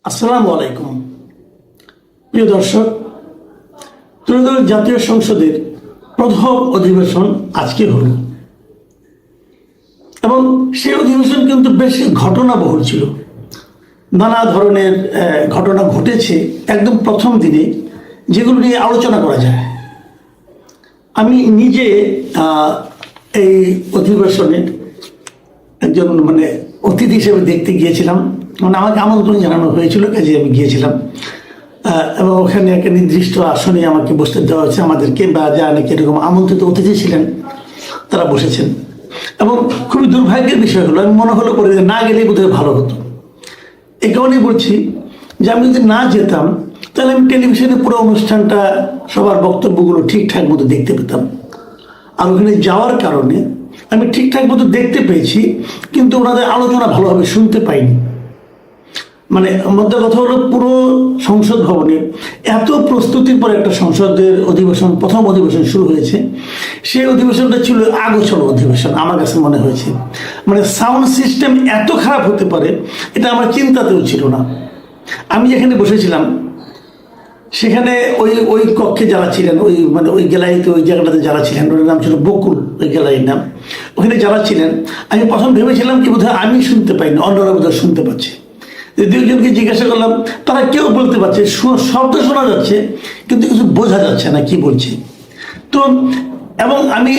আসসালামু আলাইকুম। প্রিয় দর্শক, ত্রয়োদশ জাতীয় সংসদের প্রথম অধিবেশন আজকে হলো এবং সেই অধিবেশন কিন্তু বেশ ঘটনাবহুল ছিল। নানা ধরনের ঘটনা ঘটেছে একদম প্রথম দিনে, যেগুলো নিয়ে আলোচনা করা যায়। আমি নিজে এই অধিবেশনে একজন অতিথি হিসেবে দেখতে গিয়েছিলাম। আমাকে আমন্ত্রণ জানানো হয়েছিল, কাজে আমি গিয়েছিলাম এবং ওখানে একটা নির্দিষ্ট আসনে আমাকে বসতে দেওয়া হয়েছে। আমাদেরকে বা যা নাকি এরকম আমন্ত্রিত অতিথি ছিলেন তারা বসেছেন এবং খুবই দুর্ভাগ্যের বিষয় হলো, আমি মনে হলো করে যে না গেলেই বোধহয় ভালো হতো। এই কারণেই বলছি যে আমি যদি না যেতাম তাহলে আমি টেলিভিশনে পুরো অনুষ্ঠানটা সবার বক্তব্যগুলো ঠিকঠাক মতো দেখতে পেতাম। আর ওখানে যাওয়ার কারণে আমি ঠিকঠাক মতো দেখতে পেয়েছি, কিন্তু ওনাদের আলোচনা ভালোভাবে শুনতে পাইনি। মধ্যে কথা হলো, পুরো সংসদ ভবনে এত প্রস্তুতির পর একটা সংসদের অধিবেশন, প্রথম অধিবেশন শুরু হয়েছে। সেই অধিবেশনটা ছিল আগোছালো অধিবেশন আমার কাছে মনে হয়েছে। সাউন্ড সিস্টেম এত খারাপ হতে পারে এটা আমার চিন্তাতেও ছিল না। আমি যেখানে বসেছিলাম সেখানে ওই কক্ষে যারা ছিলেন, ওই গ্যালারিতে, ওই জায়গাটাতে যারা ছিলেন, ওর নাম ছিল বকুল, ওই গ্যালারির নাম। ওখানে যারা ছিলেন আমি প্রথম ভেবেছিলাম কি বোধহয় আমি শুনতে পাইনি, অন্যরা বোধহয় শুনতে পাচ্ছে। দুইজনকে জিজ্ঞাসা করলাম, তারা কেউ বলতে পারছে, শব্দ শোনা যাচ্ছে কিন্তু কিছু বোঝা যাচ্ছে না কি বলছে। তো এবং আমি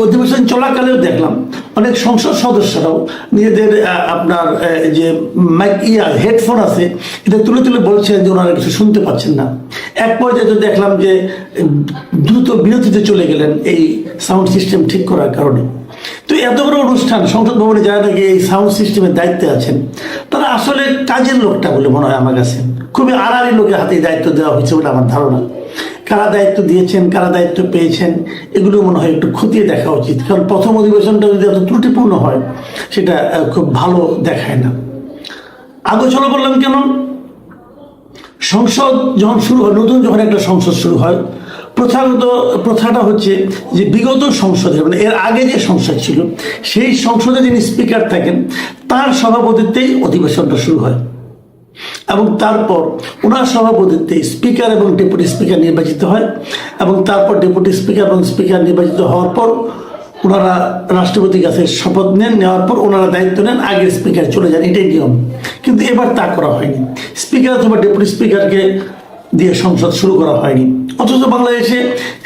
অধিবেশন চলাকালেও দেখলাম অনেক সংসদ সদস্যরাও নিজেদের আপনার যে হেডফোন আছে এটা তুলে তুলে বলছেন যে ওনারা কিছু শুনতে পাচ্ছেন না। এক পর্যায়ে তো দেখলাম যে দ্রুত বিরতিতে চলে গেলেন এই সাউন্ড সিস্টেম ঠিক করার কারণে। তো এত বড় অনুষ্ঠান, সংসদ ভবনে যারা নাকি এই সাউন্ড সিস্টেমের দায়িত্বে আছেন তারা আসলে কাজের লোকটা বলে মনে হয় আমার কাছে। খুবই আড়াআড়ি লোকের হাতে দায়িত্ব দেওয়া হয়েছে বলে আমার ধারণা। কারা দায়িত্ব দিয়েছেন, কারা দায়িত্ব পেয়েছেন, এগুলো মনে হয় একটু খতিয়ে দেখা উচিত। কারণ প্রথম অধিবেশনটা যদি এত ত্রুটিপূর্ণ হয় সেটা খুব ভালো দেখায় না। আগোছালো বললাম কেন? সংসদ যখন শুরু হয়, নতুন যখন একটা সংসদ শুরু হয়, প্রথাটা হচ্ছে যে বিগত সংসদে এর আগে যে সংসদ ছিল সেই সংসদে যিনি স্পিকার থাকেন তার সভাপতিত্বেই অধিবেশনটা শুরু হয় এবং তারপর ওনার সভাপতিত্বে স্পিকার এবং ডেপুটি স্পিকার নির্বাচিত হয় এবং তারপর ডেপুটি স্পিকার এবং স্পিকার নির্বাচিত হওয়ার পর ওনারা রাষ্ট্রপতির কাছে শপথ নেওয়ার পর ওনারা দায়িত্ব নেন, আগের স্পিকার চলে যান, এটাই নিয়ম। কিন্তু এবার তা করা হয়নি, স্পিকার অথবা ডেপুটি স্পিকারকে দিয়ে সংসদ শুরু করা হয়নি। অথচ বাংলাদেশে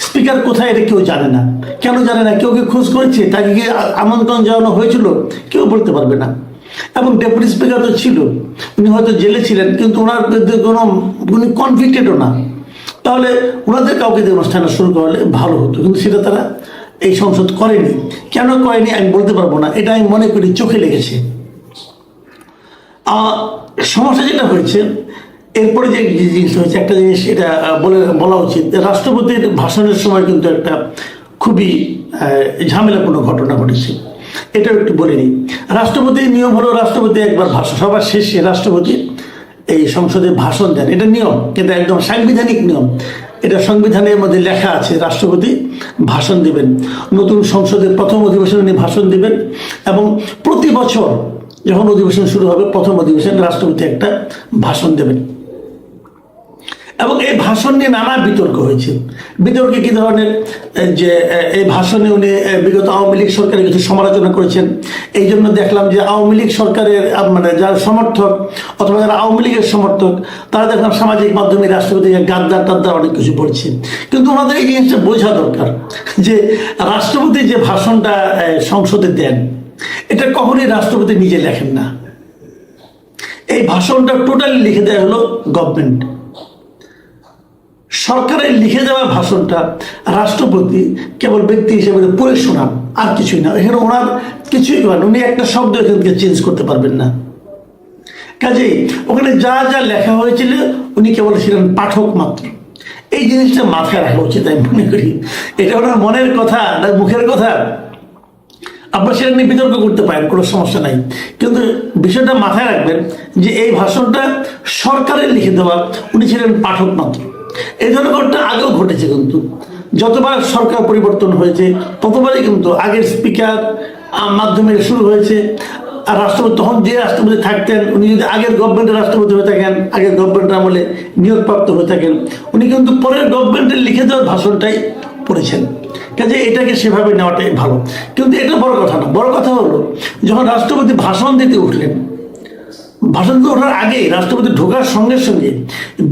স্পিকার কোথায় এটা কেউ জানে না। কেন জানে না? কেউ খোঁজ করেছে? তাকে কি আমন্ত্রণ জানানো হয়েছিল? কেউ বলতে পারবে না। এবং ডেপুটি স্পিকার তো ছিল, উনি হয়তো জেলে ছিলেন, কিন্তু ওনার বিরুদ্ধে উনি কনভিক্টেডও না। তাহলে ওনাদের কাউকে দিয়ে অনুষ্ঠানটা শুরু করলে ভালো হতো, কিন্তু সেটা তারা এই সংসদ করেনি। কেন করেনি আমি বলতে পারবো না, এটা আমি মনে করি চোখে লেগেছে। সমস্যা যেটা হয়েছে এরপরে যে জিনিসটা হয়েছে, একটা জিনিস এটা বলা উচিত, রাষ্ট্রপতির ভাষণের সময় কিন্তু একটা খুবই ঝামেলাপূর্ণ ঘটনা ঘটেছে। এটাও একটু বলে নিই। রাষ্ট্রপতির নিয়ম হলো, রাষ্ট্রপতি একবার সবার শেষে রাষ্ট্রপতি এই সংসদে ভাষণ দেন। এটা নিয়ম, এটা একদম সাংবিধানিক নিয়ম। এটা সংবিধানের মধ্যে লেখা আছে, রাষ্ট্রপতি ভাষণ দিবেন। নতুন সংসদের প্রথম অধিবেশনে উনি ভাষণ দিবেন এবং প্রতি বছর যখন অধিবেশন শুরু হবে, প্রথম অধিবেশনে রাষ্ট্রপতি একটা ভাষণ দেবেন এবং এই ভাষণ নিয়ে নানা বিতর্ক হয়েছে। বিতর্কে কি ধরনের? যে এই ভাষণে উনি বিগত আওয়ামী লীগ সরকারের কিছু সমালোচনা করেছেন। এই জন্য দেখলাম যে আওয়ামী লীগ সরকারের যারা সমর্থক অথবা যারা আওয়ামী লীগের সমর্থক তারা দেখলাম সামাজিক মাধ্যমে রাষ্ট্রপতিকে গাদ্দার টাদ্দার অনেক কিছু বলছে। কিন্তু ওনাদের এই জিনিসটা বোঝা দরকার যে রাষ্ট্রপতি যে ভাষণটা সংসদে দেন এটা কখনই রাষ্ট্রপতি নিজে লেখেন না। এই ভাষণটা টোটালি লিখে দেওয়া হলো গভর্নমেন্ট। সরকারের লিখে দেওয়া ভাষণটা রাষ্ট্রপতি কেবল ব্যক্তি হিসেবে পড়ে শোনান, আর কিছুই না। এখানে ওনার কিছুই করেন, উনি একটা শব্দ এখান থেকে চেঞ্জ করতে পারবেন না। কাজেই ওখানে যা যা লেখা হয়েছিল উনি কেবল ছিলেন পাঠক মাত্র। এই জিনিসটা মাথায় রাখা উচিত আমি মনে করি। এটা ওনার মনের কথা না মুখের কথা, আপনারা সেটা নিয়ে বিতর্ক করতে পারেন, কোনো সমস্যা নাই। কিন্তু বিষয়টা মাথায় রাখবেন যে এই ভাষণটা সরকারের লিখে দেওয়া, উনি ছিলেন পাঠক মাত্র। এই ধরনের ঘটনা আগেও ঘটেছে, কিন্তু যতবার সরকার পরিবর্তন হয়েছে ততবারই কিন্তু আগের স্পিকার মাধ্যমে শুরু হয়েছে, আর রাষ্ট্রপতি তখন যে রাষ্ট্রপতি থাকতেন উনি যদি আগের গভর্নমেন্টের রাষ্ট্রপতি হয়ে থাকেন, আগের গভর্নমেন্টের আমলে নিয়োগপ্রাপ্ত হয়ে থাকেন, উনি কিন্তু পরের গভর্নমেন্টের লিখে দেওয়ার ভাষণটাই পড়েছেন। কাজে এটাকে সেভাবে নেওয়াটাই ভালো। কিন্তু এটা বড় কথা না, বড় কথা হলো যখন রাষ্ট্রপতি ভাষণ দিতে উঠলেন, ভাষণ দিতে ওঠার আগে রাষ্ট্রপতি ঢোকার সঙ্গে সঙ্গে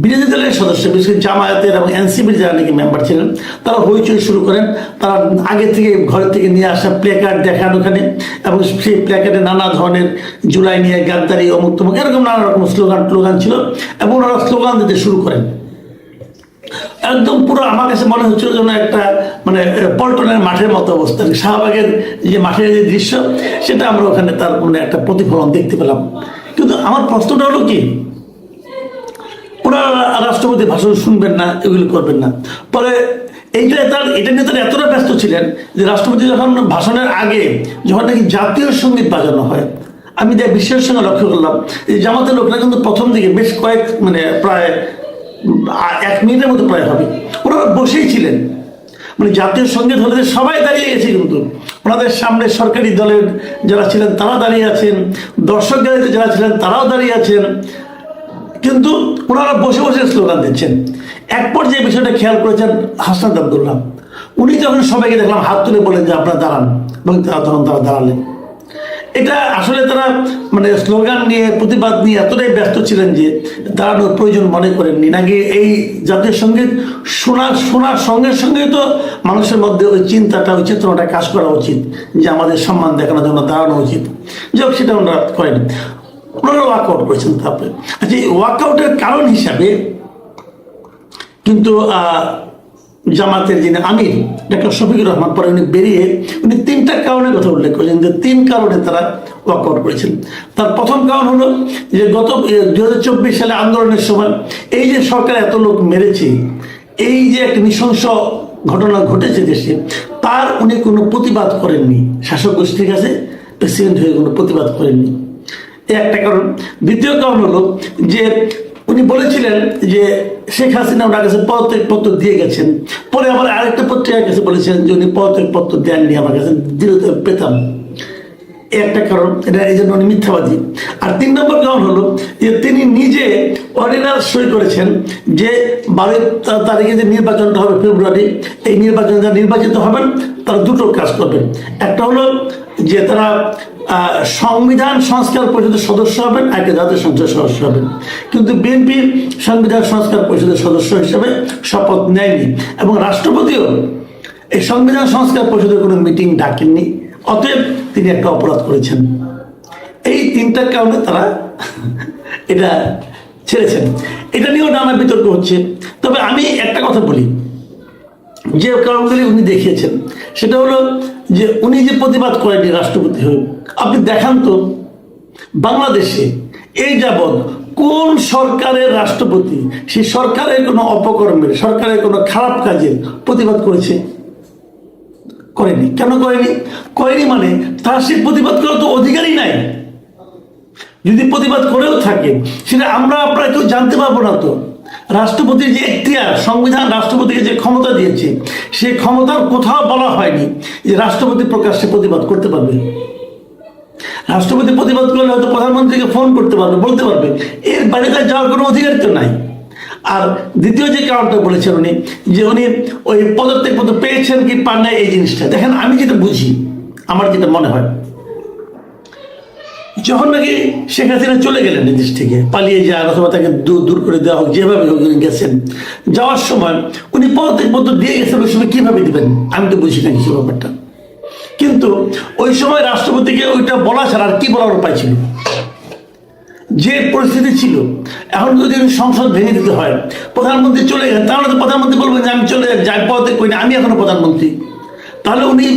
বিরোধী দলের সদস্য, বিশেষ করে জামায়াতের এবং এনসিপির যারা নাকি মেম্বার ছিলেন, তারা হইচই শুরু করেন। তারা আগে থেকে ঘর থেকে নিয়ে আসা প্ল্যাকার্ড দেখান ওখানে, এবং সেই প্ল্যাকার্ডে নানা ধরনের জুলাই নিয়ে, গাদ্দারি, অমুক তমুক এরকম নানা রকম স্লোগান ছিল, এবং ওনারা স্লোগান দিতে শুরু করেন। একদম পুরো আমার কাছে মনে হচ্ছিল যেন একটা মানে পল্টনের মাঠের মতো অবস্থা, শাহবাগের যে মাঠের যে দৃশ্য, সেটা আমরা ওখানে তার মানে একটা প্রতিফলন দেখতে পেলাম। কিন্তু আমার প্রশ্নটা হলো কি, ওরা রাষ্ট্রপতি ভাষণ শুনবেন না, এগুলি করবেন না। পরে এটা নিয়ে তারা এতটা ব্যস্ত ছিলেন যে রাষ্ট্রপতি যখন ভাষণের আগে যখন নাকি জাতীয় সঙ্গীত বাজানো হয়, আমি যা বিশ্বের সঙ্গে লক্ষ্য করলাম যে জামাতের লোকরা কিন্তু প্রথম দিকে বেশ মানে প্রায় 1 মিনিটের মতো প্রায় হবে ওনারা বসেই ছিলেন। মানে জাতীয় সঙ্গীত হলে সবাই দাঁড়িয়ে গেছে, কিন্তু ওনাদের সামনে সরকারি দলের যারা ছিলেন তারা দাঁড়িয়ে আছেন, দর্শক গাড়িতে যারা ছিলেন তারাও দাঁড়িয়ে আছেন, কিন্তু ওনারা বসে বসে স্লোগান দিচ্ছেন। এক পর্যায়ে বিষয়টা খেয়াল করেছেন হাসনাত আব্দুল্লাহ, উনি যখন সবাইকে দেখলাম হাত তুলে বলেন যে আপনারা দাঁড়ান, এবং তখন তারা দাঁড়ালেন। এটা আসলে তারা মানে স্লোগান নিয়ে, প্রতিবাদ নিয়ে এতটাই ব্যস্ত ছিলেন যে দাঁড়ানোর প্রয়োজন মনে করেননি। নাকি এই জাতীয় সঙ্গীত শোনার সঙ্গে সঙ্গে তো মানুষের মধ্যে ওই চিন্তাটা, ওই চেতনাটা কাজ করা উচিত যে আমাদের সম্মান দেখানোর জন্য দাঁড়ানো উচিত। যাই হোক, সেটা ওনারা করেন, ওনারা ওয়ার্কআউট করেছেন। তারপরে আচ্ছা, এই ওয়ার্কআউটের কারণ হিসাবে কিন্তু জামাতের যিনি আমির ডক্টর শফিকুর রহমান, পরে উনি বেরিয়ে উনি 3টা কারণের কথা উল্লেখ করেছেন যে 3 কারণে তারা ওয়ার্কআউট করেছেন। তার প্রথম কারণ হলো যে গত 2024 সালে আন্দোলনের সময় এই যে সরকার এত লোক মেরেছে, এই যে একটা নৃশংস ঘটনা ঘটেছে দেশে, তার উনি কোনো প্রতিবাদ করেননি। শাসক গোষ্ঠীর কাছে প্রেসিডেন্ট হয়ে কোনো প্রতিবাদ করেননি, এই একটা কারণ। দ্বিতীয় কারণ হলো যে উনি বলেছিলেন যে শেখ হাসিনা ওনার কাছে পদত্যাগপত্র দিয়ে গেছেন, পরে আবার আরেকটা পত্রিকার কাছে বলেছেন যে উনি পদত্যাগপত্র দেননি, আমার কাছে দিলে পেতাম। একটা কারণ, এটা এই জন্য উনি মিথ্যাবাদী। আর 3 নম্বর কারণ হলো যে তিনি নিজে অর্ডিন্যান্স সই করেছেন যে 12 তারিখে যে নির্বাচনটা হবে ফেব্রুয়ারি, এই নির্বাচনে যারা নির্বাচিত হবেন তারা 2টো কাজ করবেন। একটা হলো যে তারা সংবিধান সংস্কার পরিষদের সদস্য হবেন, একটা জাতীয় সংসদের সদস্য হবেন। কিন্তু বিএনপি সংবিধান সংস্কার পরিষদের সদস্য হিসেবে শপথ নেয়নি, এবং রাষ্ট্রপতিও এই সংবিধান সংস্কার পরিষদের কোনো মিটিং ডাকেননি। অতএব তিনি একটা অপরাধ করেছেন। এই 3টা কারণে তারা এটা ছেড়েছেন। এটা নিয়েও নানা বিতর্ক হচ্ছে। তবে আমি একটা কথা বলি, যে কারণগুলি উনি দেখিয়েছেন সেটা হলো যে উনি যে প্রতিবাদ করেননি রাষ্ট্রপতি হয়ে, আপনি দেখান তো বাংলাদেশে এই যাবৎ কোন সরকারের রাষ্ট্রপতি সেই সরকারের কোনো অপকর্মের, সরকারের কোনো খারাপ কাজের প্রতিবাদ করেছে? করেনি। কেন করেনি? মানে তার সেই প্রতিবাদ করার তো অধিকারই নাই। যদি প্রতিবাদ করেও থাকে সেটা আমরা আপনারা কেউ জানতে পারবো না। তো রাষ্ট্রপতির যে এখতিয়ার, সংবিধান রাষ্ট্রপতিকে যে ক্ষমতা দিয়েছে, সেই ক্ষমতার কোথাও বলা হয়নি যে রাষ্ট্রপতি প্রকাশ্যে প্রতিবাদ করতে পারবে। রাষ্ট্রপতি প্রতিবাদ করলে হয়তো প্রধানমন্ত্রীকে ফোন করতে পারবে, বলতে পারবে, এর বাইরে যাওয়ার কোনো অধিকার তো নাই। আর দ্বিতীয় যে কারণটা বলেছেন উনি, যে উনি ওই পদত্যাগপত্র পেয়েছেন কি পান না, এই জিনিসটা দেখেন। আমি যেটা বুঝি, আমার যেটা মনে হয়, যখন নাকি শেখ হাসিনা চলে গেলেন দেশ থেকে, পালিয়ে যান অথবা তাকে দূর করে দেওয়া হোক, যেভাবে হোক উনি গেছেন, যাওয়ার সময় উনি পদত্যাগপত্র দিয়ে গেছেন। ওই সময় কীভাবে দিবেন আমি তো বুঝি না কিছু ব্যাপারটা। কিন্তু ওই সময় রাষ্ট্রপতিকে ওইটা বলা ছাড়া আর কি বলার উপায় ছিল? যে পরিস্থিতি ছিল, এখন যদি সংসদ ভেঙে দিতে হয়, প্রধানমন্ত্রী চলে গেলেন, তাহলে তো প্রধানমন্ত্রী বলবেন যে আমি চলে যাই, পদত্যাগ করি না, আমি এখনো প্রধানমন্ত্রী। তাহলে উনি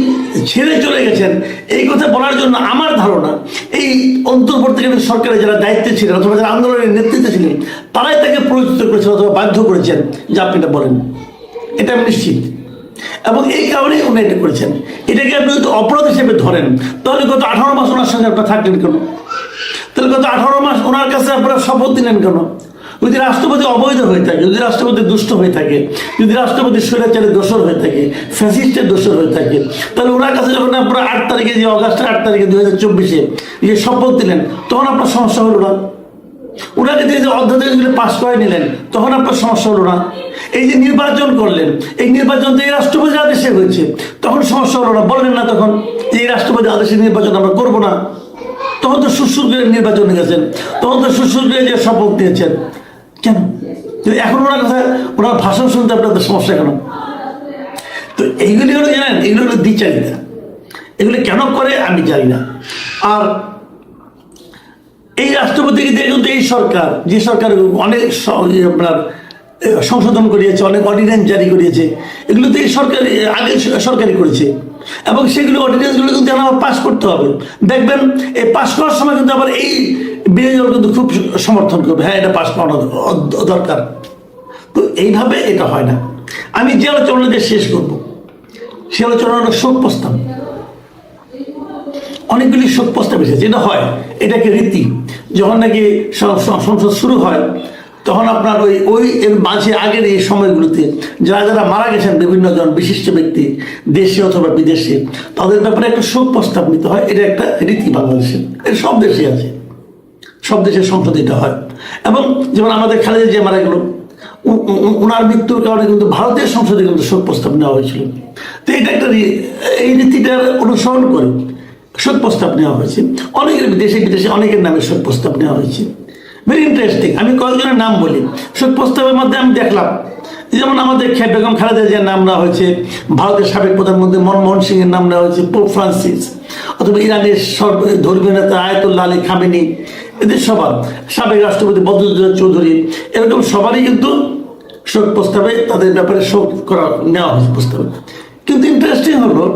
ছেড়ে চলে গেছেন, এই কথা বলার জন্য আমার ধারণা এই অন্তর্বর্তীকালীন সরকারের যারা দায়িত্বে ছিলেন অথবা যারা আন্দোলনের নেতৃত্বে ছিলেন, তারাই তাকে প্ররোচিত করেছেন অথবা বাধ্য করেছেন যে আপনি এটা বলেন। এটা আমি নিশ্চিত, এবং এই কারণেই উনি এটা করেছেন। এটাকে আপনি যদি অপরাধ হিসেবে ধরেন, তাহলে গত 18 মাস ওনার সঙ্গে আপনারা থাকলেন কেন? তাহলে গত 18 মাস ওনার কাছে আপনারা শপথ দিলেন কেন? যদি রাষ্ট্রপতি অবৈধ হয়ে থাকে, যদি রাষ্ট্রপতি দুষ্ট হয়ে থাকে, যদি রাষ্ট্রপতি স্বৈরাচারের দোষর হয়ে থাকে, ফ্যাসিস্টের দোষর হয়ে থাকে, তাহলে ওনার কাছে যখন আপনারা 8 তারিখে, যে অগাস্টের 8 তারিখে 2024-এ যে শপথ দিলেন, তখন আপনার সমস্যা হলো না? ওনাকে দিয়ে যে অধ্যাদেশগুলো পাশ করে নিলেন, তখন আপনার সমস্যা হলো না? এই যে নির্বাচন করলেন, এই নির্বাচন তো এই রাষ্ট্রপতির আদেশে হয়েছে, তখন সমস্যা হলো না? বললেন না তখন যে এই রাষ্ট্রপতির আদেশে নির্বাচন আমরা করবো না? তখন তো সুরসুর করে নির্বাচনে গেছেন, তখন তো সুরসুর করে যে শপথ দিয়েছেন। কেন এখন ওনার কথা, ওনার ভাষণ শুনতে আপনাদের সমস্যা কেন? তো এইগুলি হলো, জানেন, এগুলো হলো দ্বিচারিতা। এগুলি কেন করে আমি জানি না। আর এই রাষ্ট্রপতিকে দিয়ে কিন্তু এই সরকার, যে সরকার অনেক আপনার সংশোধন করিয়েছে, অনেক অর্ডিন্যান্স জারি করিয়েছে, এগুলো তো এই সরকার আগে সরকারই করেছে, এবং সেগুলো অর্ডিন্যান্সগুলো কিন্তু আমার পাস করতে হবে। দেখবেন এই পাস করার সময় কিন্তু আবার এই বিরোধী দল কিন্তু খুব সমর্থন করবে, হ্যাঁ এটা পাস করানো দরকার। তো এইভাবে এটা হয় না। আমি যে আলোচনাটা শেষ করব, সে আলোচনা হলো শোক প্রস্তাব। অনেকগুলি শোক প্রস্তাব এসেছে, এটা হয়, এটাকে রীতি। যখন নাকি সংসদ শুরু হয়, তখন আপনার ওই এর মাঝে আগের এই সময়গুলোতে যারা যারা মারা গেছেন, বিভিন্ন জন বিশিষ্ট ব্যক্তি, দেশে অথবা বিদেশে, তাদের ব্যাপারে একটা শোক প্রস্তাব নিতে হয়। এটা একটা রীতি বাংলাদেশের, এটা সব দেশে আছে, সব দেশের সংসদে এটা হয়। এবং যেমন আমাদের খালেদা জিয়া মারা গেল, ওনার মৃত্যুর কারণে কিন্তু ভারতের সংসদে কিন্তু শোক প্রস্তাব নেওয়া হয়েছিল। তো এটা একটা, এই রীতিটার অনুসরণ করে শোক প্রস্তাব নেওয়া হয়েছে। অনেকের দেশে বিদেশে অনেকের নামে শোক প্রস্তাব নেওয়া হয়েছে। Very interesting. আমি কয়েকজনের নাম বলি। শোক প্রস্তাবের মধ্যে আমি দেখলাম, যেমন আমাদের বেগম খালেদা জিয়ার নাম নেওয়া হয়েছে, ভারতের সাবেক প্রধানমন্ত্রী মনমোহন সিং এর নাম নেওয়া হয়েছে, পোপ ফ্রান্সিস, অথবা ইরানের ধর্মীয় নেতা আয়াতুল্লাহ আলী খামেনি, এদের সবার, সাবেক রাষ্ট্রপতি বদরুদ্দোজা চৌধুরী, এরকম সবারই কিন্তু শোক প্রস্তাবে তাদের ব্যাপারে শোক করা নেওয়া হয়েছে প্রস্তাবে। কিন্তু ইন্টারেস্টিং হলো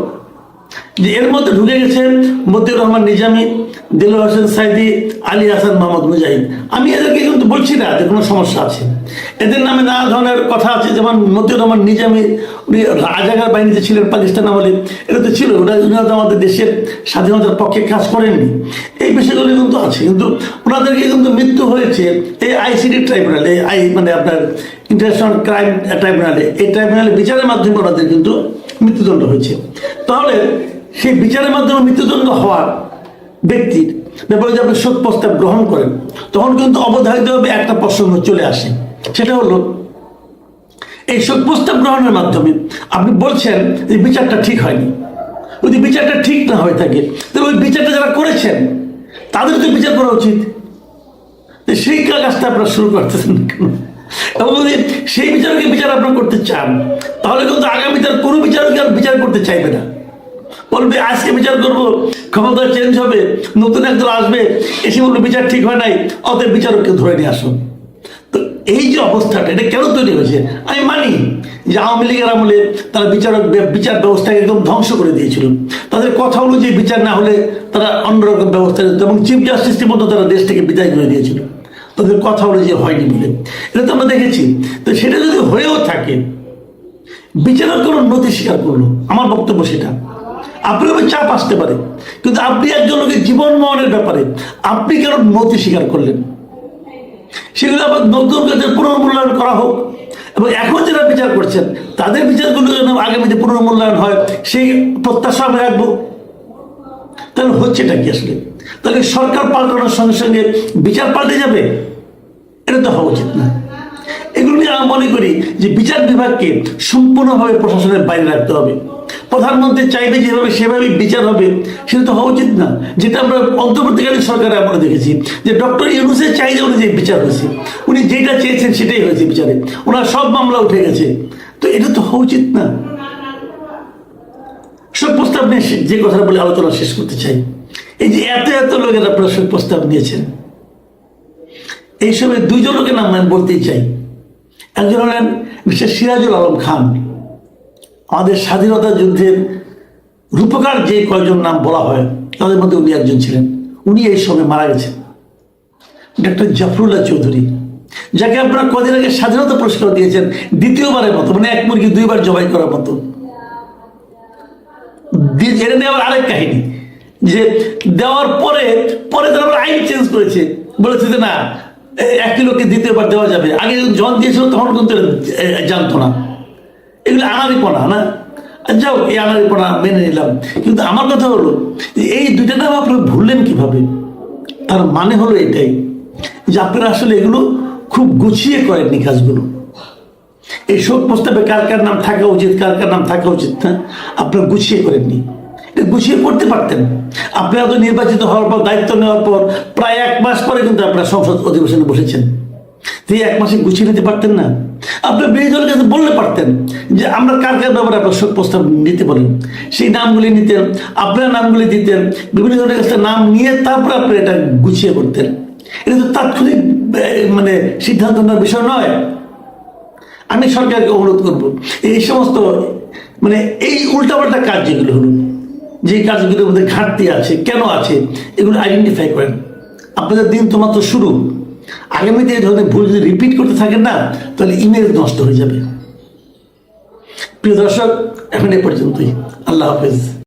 যে এর মধ্যে ঢুকে গেছেন মতিউর রহমান নিজামী, দেলোয়ার হোসেন সাইদি, আলী হাসান মোহাম্মদ মুজাহিদ। আমি এদেরকে কিন্তু বলছি না যে কোনো সমস্যা আছে, এদের নামে নানা ধরনের কথা আছে। যেমন মতিউর রহমান নিজামী, উনি রাজাকার বাহিনীতে ছিলেন পাকিস্তান আমলে, এটা তো ছিল, ওটা তো আমাদের দেশের স্বাধীনতার পক্ষে কাজ করেননি, এই বিষয়গুলো কিন্তু আছে। কিন্তু ওনাদেরকে কিন্তু মৃত্যু হয়েছে এই আইসিডি ট্রাইব্যুনালে, মানে আপনার ইন্টারন্যাশনাল ক্রাইম ট্রাইব্যুনালে, এই ট্রাইব্যুনালে বিচারের মাধ্যমে ওনাদের কিন্তু মৃত্যুদণ্ড হয়েছে। তাহলে সেই বিচারের মাধ্যমে মৃত্যুদণ্ড হওয়ার ব্যক্তির ব্যাপারে যে আপনি শোক প্রস্তাব গ্রহণ করেন, তখন কিন্তু অবধারিতভাবে একটা প্রসঙ্গ চলে আসে। সেটা হলো, এই শোক প্রস্তাব গ্রহণের মাধ্যমে আপনি বলছেন যে বিচারটা ঠিক হয়নি। যদি বিচারটা ঠিক না হয়ে থাকে, তাহলে ওই বিচারটা যারা করেছেন তাদের তো বিচার করা উচিত। সেই কাজটা আপনারা শুরু করতেছেন কেন? এবং যদি সেই বিচারকে বিচার আপনারা করতে চান, তাহলে কিন্তু আগামীতে কোনো বিচারকে আর বিচার করতে চাইবে না। বলবে আজকে বিচার করবো, ক্ষমতা চেঞ্জ হবে, নতুন একদল আসবে, এসে বলবে বিচার ঠিক হয় নাই, অতএব বিচারককে ধরে নিয়ে আসুন। তো এই যে অবস্থাটা, এটা কেন তৈরি হয়েছে? আমি মানি যে আওয়ামী লীগের আমলে তারা বিচার ব্যবস্থাকে একদম ধ্বংস করে দিয়েছিল। তাদের কথা অনুযায়ী বিচার না হলে তারা অন্যরকম ব্যবস্থা নিত, এবং চিফ জাস্টিসের মতো তারা দেশ থেকে বিদায় করে দিয়েছিল, তাদের কথা অনুযায়ী হয়নি বলে। এটা তো আমরা দেখেছি। তো সেটা যদি হয়েও থাকে, বিচারক কোনো নথি স্বীকার করলো, আমার বক্তব্য সেটা। আপনার চাপ আসতে পারে, কিন্তু আপনি একজন লোকের জীবন মরণের ব্যাপারে আপনি কেন নথি স্বীকার করলেন? সেগুলো আবার নতুন কাজে পুনর্মূল্যায়ন করা হোক, এবং এখন যারা বিচার করছেন তাদের বিচারগুলো যেন আগামীতে পুনর্মূল্যায়ন হয়, সেই প্রত্যাশা আমি রাখবো। তাহলে হচ্ছেটা কি আসলে? তাহলে সরকার পাল্টানোর সঙ্গে সঙ্গে বিচার পাল্টে যাবে? এটা তো হওয়া উচিত না। এগুলো নিয়ে আমি মনে করি যে বিচার বিভাগকে সম্পূর্ণভাবে প্রশাসনের বাইরে রাখতে হবে। প্রধানমন্ত্রী চাইবে যেভাবে সেভাবেই বিচার হবে, সেটা তো হওয়া উচিত না। যেটা আমরা অন্তর্বর্তীকালীন সরকারে আমরা দেখেছি যে ডক্টর ইউনূসের চাহিদা অনুযায়ী বিচার হয়েছে, উনি যেটা চেয়েছেন সেটাই হয়েছে বিচারে, ওনার সব মামলা উঠে গেছে। তো এটা তো হওয়া উচিত না। শোক প্রস্তাব নিয়ে যে কথা বলে আলোচনা শেষ করতে চাই, এই যে এত এত লোকের আপনারা শোক প্রস্তাব নিয়েছেন, এই সময় দুইজন লোকের নাম আমি বলতেই চাই। একজন হলেন মিস্টার সিরাজুল আলম খান, আমাদের স্বাধীনতা যুদ্ধের রূপকার যে কয়েকজন নাম বলা হয় তাদের মধ্যে উনি একজন ছিলেন। উনি এই সময় মারা গেছেন। ডক্টর জাফরুল্লাহ চৌধুরী, যাকে আপনারা কদিন আগে স্বাধীনতা পুরস্কার দিয়েছেন দ্বিতীয়বারের মতো, মানে এক মুরগি দুইবার জবাই করার মতো। এটা নিয়ে আবার আরেক কাহিনী, যে দেওয়ার পরে তারা আইন চেঞ্জ করেছে, বলেছে যে না, 1 কিলোকে দ্বিতীয়বার দেওয়া যাবে, আগে যখন দিয়েছিল তখন কিন্তু জানতো না। এগুলো আনারিপনা না, যাও এই আনারিপনা মেনে নিলাম। কিন্তু আমার কথা হলো যে এই দুইটা নাম আপনারা ভুললেন কিভাবে? তার মানে হলো এটাই যে আপনারা আসলে এগুলো খুব গুছিয়ে করেননি কাজগুলো। এই শোক প্রস্তাবে কার কার নাম থাকা উচিত, কার কার নাম থাকা উচিত না, আপনারা গুছিয়ে করেননি। এটা গুছিয়ে করতে পারতেন। আপনারা তো নির্বাচিত হওয়ার পর, দায়িত্ব নেওয়ার পর প্রায় 1 মাস পরে কিন্তু আপনারা সংসদ অধিবেশনে বসেছেন। তো 1 মাসে গুছিয়ে নিতে পারতেন না? আপনার বিরোধী দলের কাছে বললে পারতেন যে আমরা কার কার ব্যাপারে আপনার শোক প্রস্তাব নিতে বলেন, সেই নামগুলি নিতেন, আপনার নামগুলি দিতেন, বিভিন্ন দলের কাছে নাম নিয়ে তারপরে আপনি এটা গুছিয়ে করতেন। এটা তো তাৎক্ষণিক মানে সিদ্ধান্ত নেওয়ার বিষয় নয়। আমি সরকারকে অনুরোধ করব এই সমস্ত মানে এই উল্টাপাল্টা কাজ যেগুলো হলো, যে কাজগুলোর মধ্যে ঘাটতি আছে, কেন আছে, এগুলো আইডেন্টিফাই করেন। আপনাদের দিন তো মাত্র শুরু। আগামীতে এই ধরনের ভুল যদি রিপিট করতে থাকেন না, তাহলে ইমেজ নষ্ট হয়ে যাবে। প্রিয় দর্শক, এখন এ পর্যন্তই। আল্লাহ হাফেজ।